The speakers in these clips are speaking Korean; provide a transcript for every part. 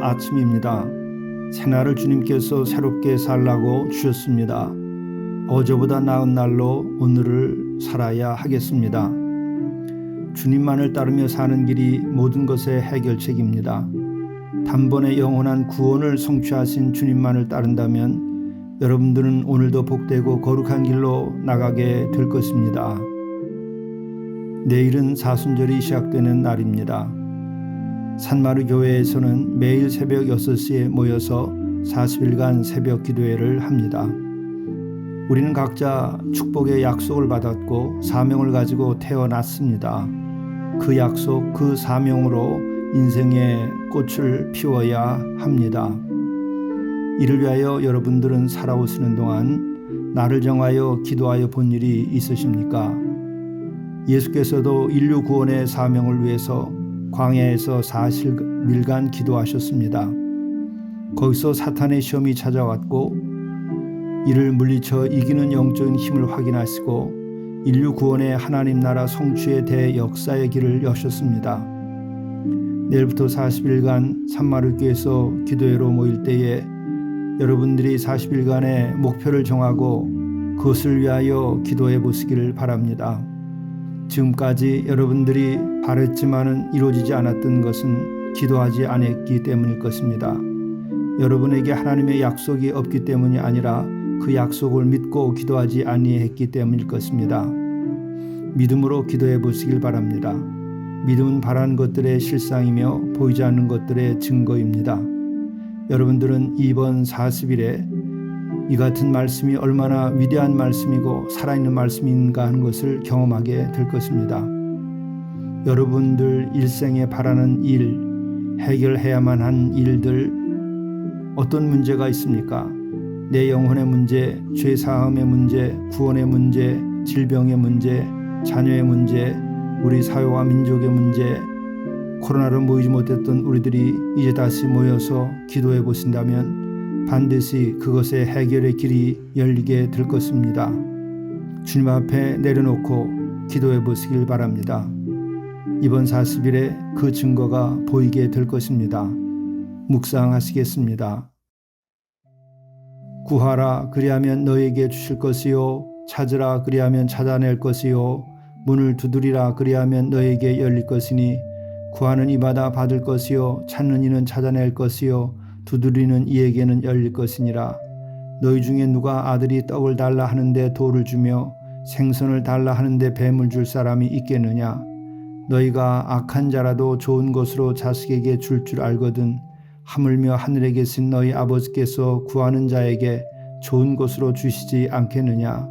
아침입니다. 새날을 주님께서 새롭게 살라고 주셨습니다. 어제보다 나은 날로 오늘을 살아야 하겠습니다. 주님만을 따르며 사는 길이 모든 것의 해결책입니다. 단번에 영원한 구원을 성취하신 주님만을 따른다면 여러분들은 오늘도 복되고 거룩한 길로 나가게 될 것입니다. 내일은 사순절이 시작되는 날입니다. 산마루 교회에서는 매일 새벽 6시에 모여서 40일간 새벽 기도회를 합니다. 우리는 각자 축복의 약속을 받았고 사명을 가지고 태어났습니다. 그 약속, 그 사명으로 인생의 꽃을 피워야 합니다. 이를 위하여 여러분들은 살아오시는 동안 나를 정하여 기도하여 본 일이 있으십니까? 예수께서도 인류 구원의 사명을 위해서 광야에서 40일간 기도하셨습니다. 거기서 사탄의 시험이 찾아왔고 이를 물리쳐 이기는 영적인 힘을 확인하시고 인류 구원의 하나님 나라 성취의 대역사의 길을 여셨습니다. 내일부터 40일간 산마루교에서 기도회로 모일 때에 여러분들이 40일간의 목표를 정하고 그것을 위하여 기도해 보시기를 바랍니다. 지금까지 여러분들이 바랬지만은 이루어지지 않았던 것은 기도하지 않았기 때문일 것입니다. 여러분에게 하나님의 약속이 없기 때문이 아니라 그 약속을 믿고 기도하지 아니했기 때문일 것입니다. 믿음으로 기도해 보시길 바랍니다. 믿음은 바라는 것들의 실상이며 보이지 않는 것들의 증거입니다. 여러분들은 이번 40일에 이 같은 말씀이 얼마나 위대한 말씀이고 살아있는 말씀인가 하는 것을 경험하게 될 것입니다. 여러분들 일생에 바라는 일, 해결해야만 한 일들, 어떤 문제가 있습니까? 내 영혼의 문제, 죄사함의 문제, 구원의 문제, 질병의 문제, 자녀의 문제, 우리 사회와 민족의 문제, 코로나로 모이지 못했던 우리들이 이제 다시 모여서 기도해 보신다면 반드시 그것의 해결의 길이 열리게 될 것입니다. 주님 앞에 내려놓고 기도해 보시길 바랍니다. 이번 40일에 그 증거가 보이게 될 것입니다. 묵상하시겠습니다. 구하라 그리하면 너에게 주실 것이요 찾으라 그리하면 찾아낼 것이요 문을 두드리라 그리하면 너에게 열릴 것이니 구하는 이마다 받을 것이요 찾는 이는 찾아낼 것이요 두드리는 이에게는 열릴 것이니라. 너희 중에 누가 아들이 떡을 달라 하는데 돌을 주며 생선을 달라 하는데 뱀을 줄 사람이 있겠느냐. 너희가 악한 자라도 좋은 것으로 자식에게 줄 알거든 하물며 하늘에 계신 너희 아버지께서 구하는 자에게 좋은 것으로 주시지 않겠느냐.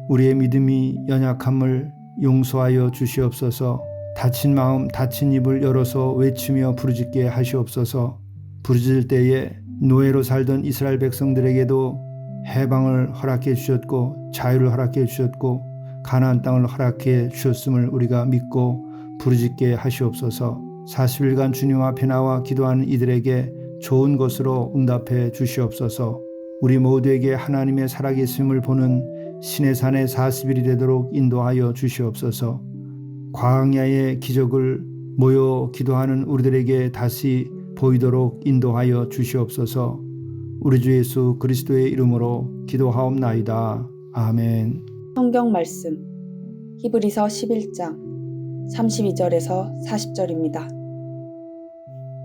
우리의 믿음이 연약함을 용서하여 주시옵소서. 다친 마음 다친 입을 열어서 외치며 부르짖게 하시옵소서. 부르짖을 때에 노예로 살던 이스라엘 백성들에게도 해방을 허락해 주셨고 자유를 허락해 주셨고 가나안 땅을 허락해 주셨음을 우리가 믿고 부르짖게 하시옵소서. 40일간 주님 앞에 나와 기도하는 이들에게 좋은 것으로 응답해 주시옵소서. 우리 모두에게 하나님의 살아계심을 보는 신의 산의 40일이 되도록 인도하여 주시옵소서. 광야의 기적을 모여 기도하는 우리들에게 다시 보이도록 인도하여 주시옵소서. 우리 주 예수 그리스도의 이름으로 기도하옵나이다. 아멘. 성경 말씀 히브리서 11장 32절에서 40절입니다.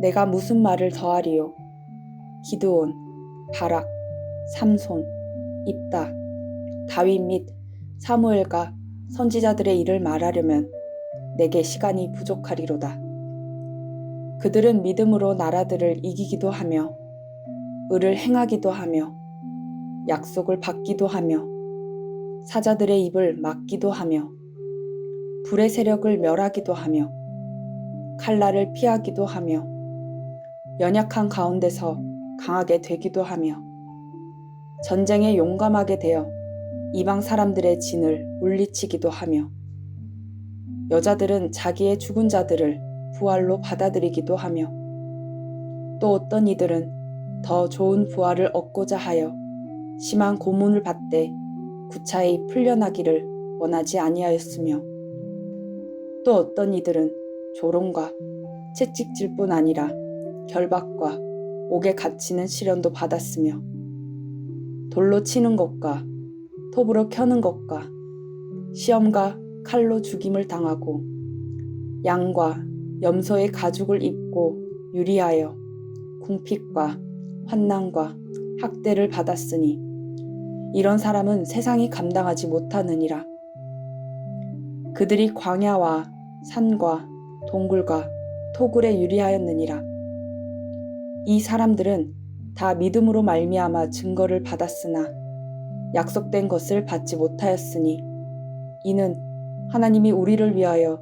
내가 무슨 말을 더하리요? 기드온, 바락, 삼손, 입다, 다윗 및 사무엘과 선지자들의 일을 말하려면 내게 시간이 부족하리로다. 그들은 믿음으로 나라들을 이기기도 하며 의를 행하기도 하며 약속을 받기도 하며 사자들의 입을 막기도 하며 불의 세력을 멸하기도 하며 칼날을 피하기도 하며 연약한 가운데서 강하게 되기도 하며 전쟁에 용감하게 되어 이방 사람들의 진을 물리치기도 하며 여자들은 자기의 죽은 자들을 부활로 받아들이기도 하며 또 어떤 이들은 더 좋은 부활을 얻고자 하여 심한 고문을 받되 구차히 풀려나기를 원하지 아니하였으며 또 어떤 이들은 조롱과 채찍질 뿐 아니라 결박과 옥에 갇히는 시련도 받았으며 돌로 치는 것과 톱으로 켜는 것과 시험과 칼로 죽임을 당하고 양과 염소의 가죽을 입고 유리하여 궁핍과 환난과 학대를 받았으니 이런 사람은 세상이 감당하지 못하느니라. 그들이 광야와 산과 동굴과 토굴에 유리하였느니라. 이 사람들은 다 믿음으로 말미암아 증거를 받았으나 약속된 것을 받지 못하였으니 이는 하나님이 우리를 위하여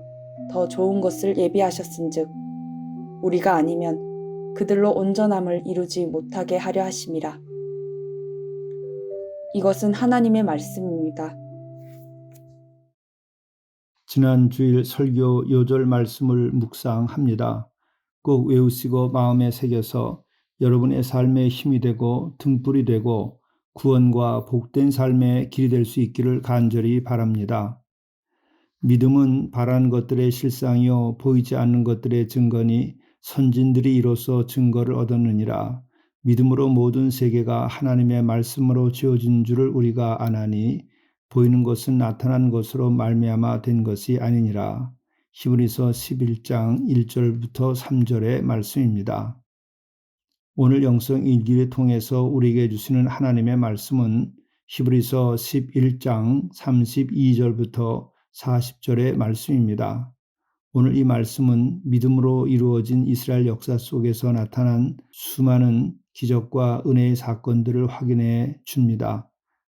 더 좋은 것을 예비하셨은즉 우리가 아니면 그들로 온전함을 이루지 못하게 하려 하심이라. 이것은 하나님의 말씀입니다. 지난 주일 설교 요절 말씀을 묵상합니다. 꼭 외우시고 마음에 새겨서 여러분의 삶에 힘이 되고 등불이 되고 구원과 복된 삶의 길이 될 수 있기를 간절히 바랍니다. 믿음은 바라는 것들의 실상이요 보이지 않는 것들의 증거니 선진들이 이로써 증거를 얻었느니라. 믿음으로 모든 세계가 하나님의 말씀으로 지어진 줄을 우리가 아나니 보이는 것은 나타난 것으로 말미암아 된 것이 아니니라. 히브리서 11장 1절부터 3절의 말씀입니다. 오늘 영성 일기를 통해서 우리에게 주시는 하나님의 말씀은 히브리서 11장 32절부터 40절의 말씀입니다. 오늘 이 말씀은 믿음으로 이루어진 이스라엘 역사 속에서 나타난 수많은 기적과 은혜의 사건들을 확인해 줍니다.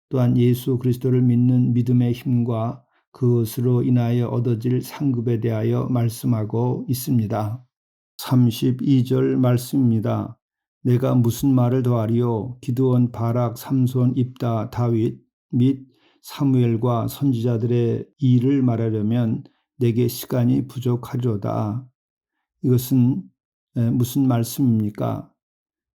또한 예수 그리스도를 믿는 믿음의 힘과 그것으로 인하여 얻어질 상급에 대하여 말씀하고 있습니다. 32절 말씀입니다. 내가 무슨 말을 더하리요? 기드온, 바락, 삼손, 입다, 다윗 및 사무엘과 선지자들의 일을 말하려면 내게 시간이 부족하리로다. 이것은 무슨 말씀입니까?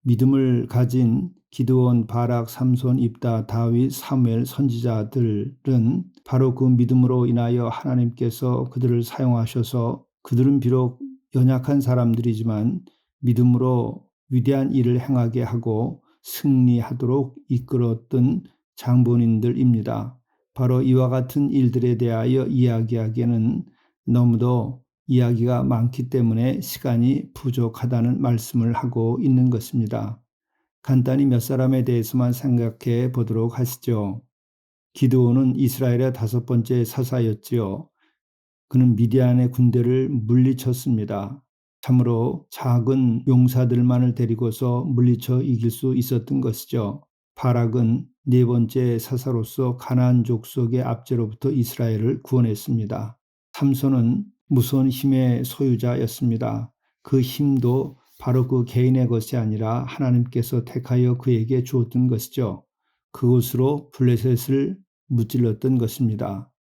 믿음을 가진 기드온, 바락, 삼손, 입다, 다윗, 사무엘 선지자들은 바로 그 믿음으로 인하여 하나님께서 그들을 사용하셔서 그들은 비록 연약한 사람들이지만 믿음으로 위대한 일을 행하게 하고 승리하도록 이끌었던 장본인들입니다. 바로 이와 같은 일들에 대하여 이야기하기에는 너무도 이야기가 많기 때문에 시간이 부족하다는 말씀을 하고 있는 것입니다. 간단히 몇 사람에 대해서만 생각해 보도록 하시죠. 기드온은 이스라엘의 5번째 사사였지요. 그는 미디안의 군대를 물리쳤습니다. 참으로 작은 용사들만을 데리고서 물리쳐 이길 수 있었던 것이죠. 바락은 4번째 사사로서 가나안 족속의 압제로부터 이스라엘을 구원했습니다. 삼손은 무서운 힘의 소유자였습니다. 그 힘도 바로 그 개인의 것이 아니라 하나님께서 택하여 그에게 주었던 것이죠. 그것으로 블레셋을 무찔렀던 것입니다.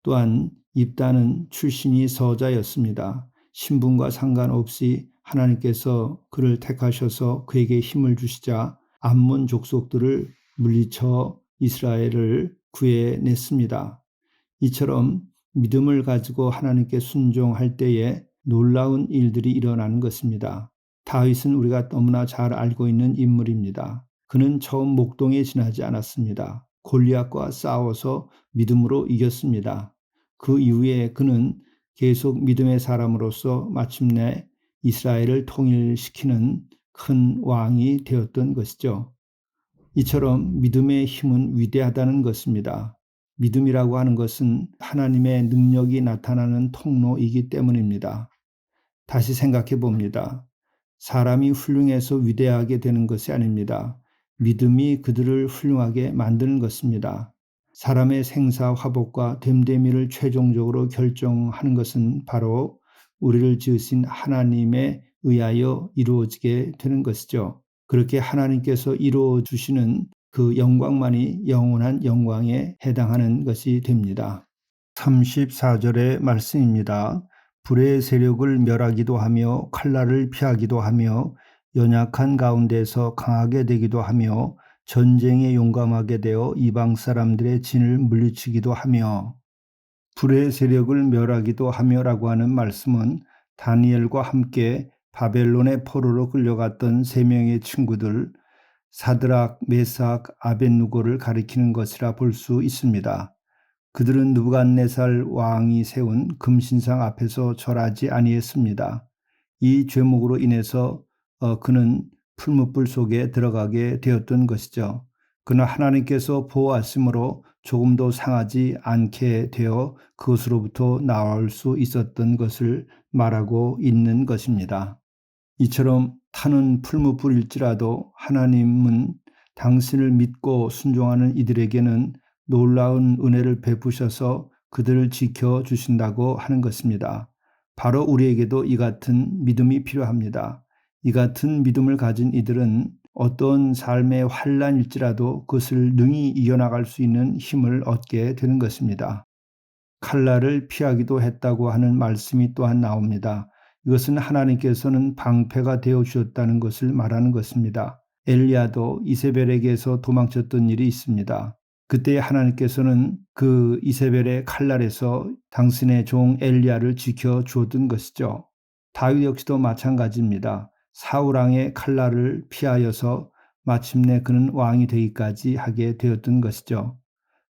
또한 입다는 출신이 서자였습니다. 신분과 상관없이 하나님께서 그를 택하셔서 그에게 힘을 주시자 암몬 족속들을 물리쳐 이스라엘을 구해냈습니다. 이처럼 믿음을 가지고 하나님께 순종할 때에 놀라운 일들이 일어나는 것입니다. 다윗은 우리가 너무나 잘 알고 있는 인물입니다. 그는 처음 목동에 지나지 않았습니다. 골리앗과 싸워서 믿음으로 이겼습니다. 그 이후에 그는 계속 믿음의 사람으로서 마침내 이스라엘을 통일시키는 큰 왕이 되었던 것이죠. 이처럼 믿음의 힘은 위대하다는 것입니다. 믿음이라고 하는 것은 하나님의 능력이 나타나는 통로이기 때문입니다. 다시 생각해 봅니다. 사람이 훌륭해서 위대하게 되는 것이 아닙니다. 믿음이 그들을 훌륭하게 만드는 것입니다. 사람의 생사화복과 됨됨이를 최종적으로 결정하는 것은 바로 우리를 지으신 하나님에 의하여 이루어지게 되는 것이죠. 그렇게 하나님께서 이루어 주시는 그 영광만이 영원한 영광에 해당하는 것이 됩니다. 34절의 말씀입니다. 불의 세력을 멸하기도 하며 칼날을 피하기도 하며 연약한 가운데서 강하게 되기도 하며 전쟁에 용감하게 되어 이방 사람들의 진을 물리치기도 하며 불의 세력을 멸하기도 하며라고 하는 말씀은 다니엘과 함께 바벨론의 포로로 끌려갔던 3명의 친구들 사드락, 메삭, 아벳누고를 가리키는 것이라 볼 수 있습니다. 그들은 느부갓네살 왕이 세운 금신상 앞에서 절하지 아니했습니다. 이 죄목으로 인해서 그는 풀무불 속에 들어가게 되었던 것이죠. 그러나 하나님께서 보호하심으로 조금도 상하지 않게 되어 그것으로부터 나올 수 있었던 것을 말하고 있는 것입니다. 이처럼 타는 풀무불일지라도 하나님은 당신을 믿고 순종하는 이들에게는 놀라운 은혜를 베푸셔서 그들을 지켜주신다고 하는 것입니다. 바로 우리에게도 이 같은 믿음이 필요합니다. 이 같은 믿음을 가진 이들은 어떤 삶의 환난일지라도 그것을 능히 이겨나갈 수 있는 힘을 얻게 되는 것입니다. 칼날을 피하기도 했다고 하는 말씀이 또한 나옵니다. 이것은 하나님께서는 방패가 되어 주셨다는 것을 말하는 것입니다. 엘리야도 이세벨에게서 도망쳤던 일이 있습니다. 그때 하나님께서는 그 이세벨의 칼날에서 당신의 종 엘리야를 지켜 주었던 것이죠. 다윗 역시도 마찬가지입니다. 사울 왕의 칼날을 피하여서 마침내 그는 왕이 되기까지 하게 되었던 것이죠.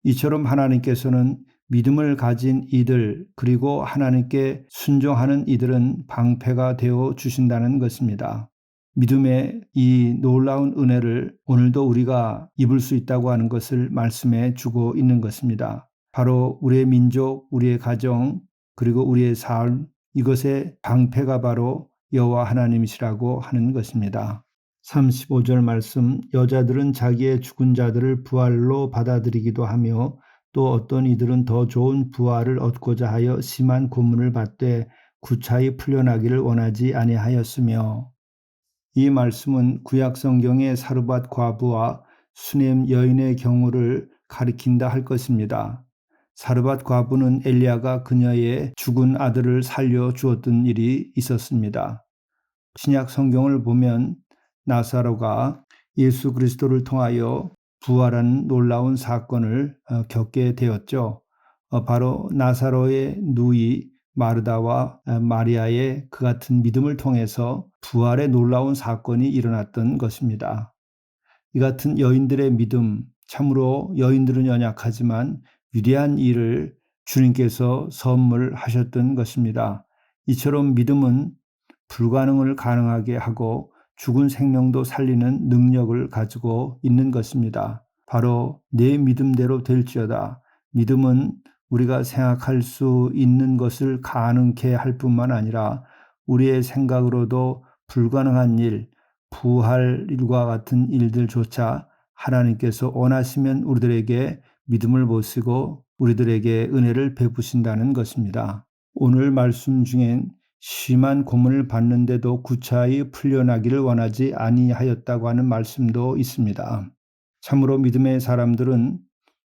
이처럼 하나님께서는 믿음을 가진 이들 그리고 하나님께 순종하는 이들은 방패가 되어 주신다는 것입니다. 믿음의 이 놀라운 은혜를 오늘도 우리가 입을 수 있다고 하는 것을 말씀해 주고 있는 것입니다. 바로 우리의 민족, 우리의 가정, 그리고 우리의 삶, 이것의 방패가 바로 여호와 하나님이시라고 하는 것입니다. 35절 말씀, 여자들은 자기의 죽은 자들을 부활로 받아들이기도 하며 또 어떤 이들은 더 좋은 부활을 얻고자 하여 심한 고문을 받되 구차히 풀려나기를 원하지 아니하였으며, 이 말씀은 구약 성경의 사르밧 과부와 수넴 여인의 경우를 가리킨다 할 것입니다. 사르밧 과부는 엘리야가 그녀의 죽은 아들을 살려 주었던 일이 있었습니다. 신약 성경을 보면 나사로가 예수 그리스도를 통하여 부활하는 놀라운 사건을 겪게 되었죠. 바로 나사로의 누이 마르다와 마리아의 그 같은 믿음을 통해서 부활의 놀라운 사건이 일어났던 것입니다. 이 같은 여인들의 믿음, 참으로 여인들은 연약하지만 위대한 일을 주님께서 선물하셨던 것입니다. 이처럼 믿음은 불가능을 가능하게 하고 죽은 생명도 살리는 능력을 가지고 있는 것입니다. 바로 내 믿음대로 될지어다. 믿음은 우리가 생각할 수 있는 것을 가능케 할 뿐만 아니라 우리의 생각으로도 불가능한 일, 부활 일과 같은 일들조차 하나님께서 원하시면 우리들에게 믿음을 보시고 우리들에게 은혜를 베푸신다는 것입니다. 오늘 말씀 중엔 심한 고문을 받는데도 구차히 풀려나기를 원하지 아니하였다고 하는 말씀도 있습니다. 참으로 믿음의 사람들은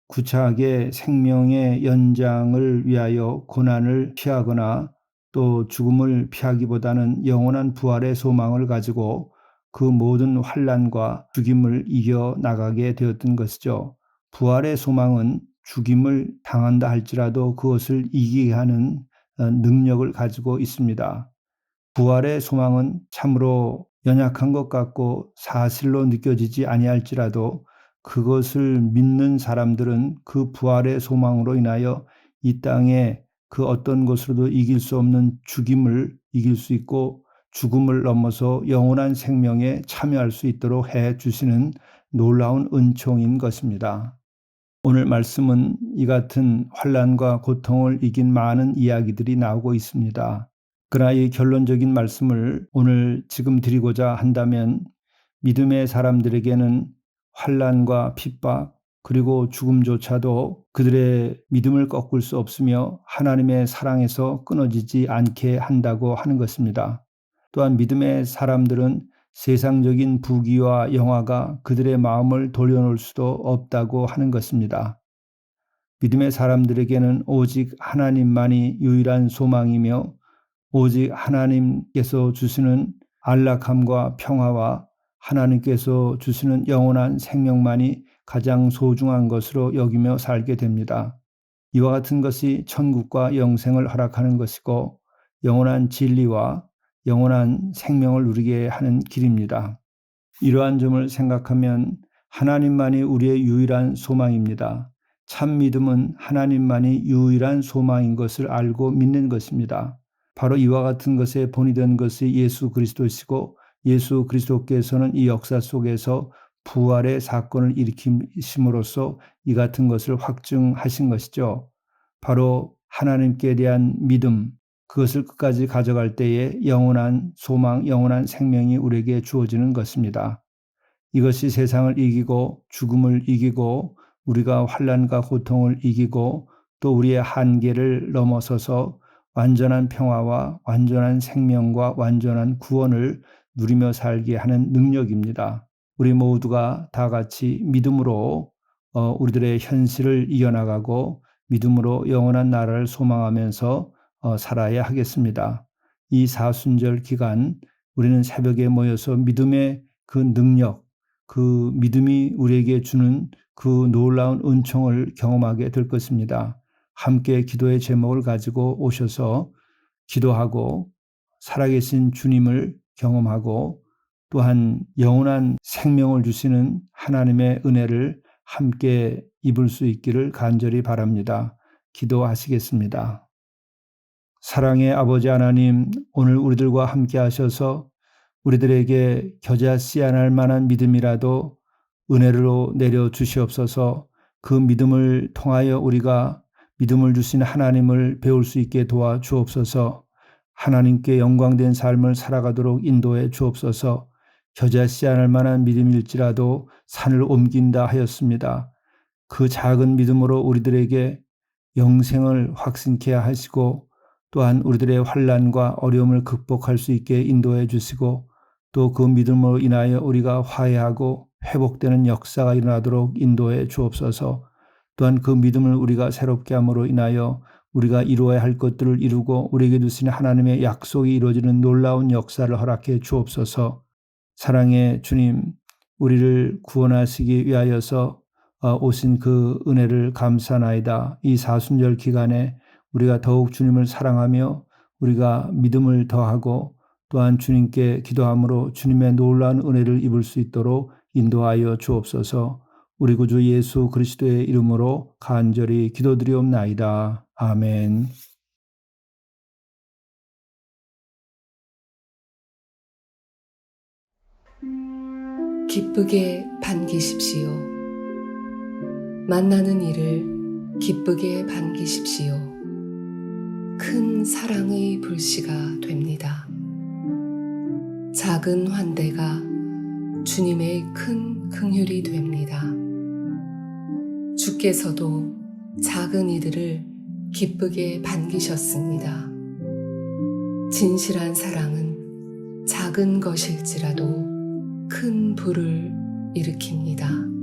구차하게 생명의 연장을 위하여 고난을 피하거나 또 죽음을 피하기보다는 영원한 부활의 소망을 가지고 그 모든 환난과 죽임을 이겨 나가게 되었던 것이죠. 부활의 소망은 죽임을 당한다 할지라도 그것을 이기게 하는 능력을 가지고 있습니다. 부활의 소망은 참으로 연약한 것 같고 사실로 느껴지지 아니할지라도 그것을 믿는 사람들은 그 부활의 소망으로 인하여 이 땅에 그 어떤 것으로도 이길 수 없는 죽임을 이길 수 있고 죽음을 넘어서 영원한 생명에 참여할 수 있도록 해 주시는 놀라운 은총인 것입니다. 오늘 말씀은 이 같은 환난과 고통을 이긴 많은 이야기들이 나오고 있습니다. 그러나 이 결론적인 말씀을 오늘 지금 드리고자 한다면 믿음의 사람들에게는 환난과 핍박 그리고 죽음조차도 그들의 믿음을 꺾을 수 없으며 하나님의 사랑에서 끊어지지 않게 한다고 하는 것입니다. 또한 믿음의 사람들은 세상적인 부귀와 영화가 그들의 마음을 돌려놓을 수도 없다고 하는 것입니다. 믿음의 사람들에게는 오직 하나님만이 유일한 소망이며 오직 하나님께서 주시는 안락함과 평화와 하나님께서 주시는 영원한 생명만이 가장 소중한 것으로 여기며 살게 됩니다. 이와 같은 것이 천국과 영생을 허락하는 것이고 영원한 진리와 영원한 생명을 누리게 하는 길입니다. 이러한 점을 생각하면 하나님만이 우리의 유일한 소망입니다. 참 믿음은 하나님만이 유일한 소망인 것을 알고 믿는 것입니다. 바로 이와 같은 것의 본이 된 것이 예수 그리스도시고 예수 그리스도께서는 이 역사 속에서 부활의 사건을 일으키심으로써 이 같은 것을 확증하신 것이죠. 바로 하나님께 대한 믿음, 그것을 끝까지 가져갈 때에 영원한 소망, 영원한 생명이 우리에게 주어지는 것입니다. 이것이 세상을 이기고 죽음을 이기고 우리가 환난과 고통을 이기고 또 우리의 한계를 넘어서서 완전한 평화와 완전한 생명과 완전한 구원을 누리며 살게 하는 능력입니다. 우리 모두가 다 같이 믿음으로 우리들의 현실을 이겨나가고 믿음으로 영원한 나라를 소망하면서 살아야 하겠습니다. 이 사순절 기간 우리는 새벽에 모여서 믿음의 그 능력, 그 믿음이 우리에게 주는 그 놀라운 은총을 경험하게 될 것입니다. 함께 기도의 제목을 가지고 오셔서 기도하고 살아계신 주님을 경험하고 또한 영원한 생명을 주시는 하나님의 은혜를 함께 입을 수 있기를 간절히 바랍니다. 기도하시겠습니다. 사랑의 아버지 하나님, 오늘 우리들과 함께 하셔서 우리들에게 겨자씨 안 할 만한 믿음이라도 은혜로 내려 주시옵소서. 그 믿음을 통하여 우리가 믿음을 주신 하나님을 배울 수 있게 도와 주옵소서. 하나님께 영광된 삶을 살아가도록 인도해 주옵소서. 겨자씨 안 할 만한 믿음일지라도 산을 옮긴다 하였습니다. 그 작은 믿음으로 우리들에게 영생을 확신케 하시고 또한 우리들의 환난과 어려움을 극복할 수 있게 인도해 주시고 또 그 믿음으로 인하여 우리가 화해하고 회복되는 역사가 일어나도록 인도해 주옵소서. 또한 그 믿음을 우리가 새롭게 함으로 인하여 우리가 이루어야 할 것들을 이루고 우리에게 주신 하나님의 약속이 이루어지는 놀라운 역사를 허락해 주옵소서. 사랑의 주님, 우리를 구원하시기 위하여서 오신 그 은혜를 감사하나이다. 이 사순절 기간에 우리가 더욱 주님을 사랑하며 우리가 믿음을 더하고 또한 주님께 기도함으로 주님의 놀라운 은혜를 입을 수 있도록 인도하여 주옵소서. 우리 구주 예수 그리스도의 이름으로 간절히 기도드리옵나이다. 아멘. 기쁘게 반기십시오. 만나는 이를 기쁘게 반기십시오. 큰 사랑의 불씨가 됩니다. 작은 환대가 주님의 큰 긍휼이 됩니다. 주께서도 작은 이들을 기쁘게 반기셨습니다. 진실한 사랑은 작은 것일지라도 큰 불을 일으킵니다.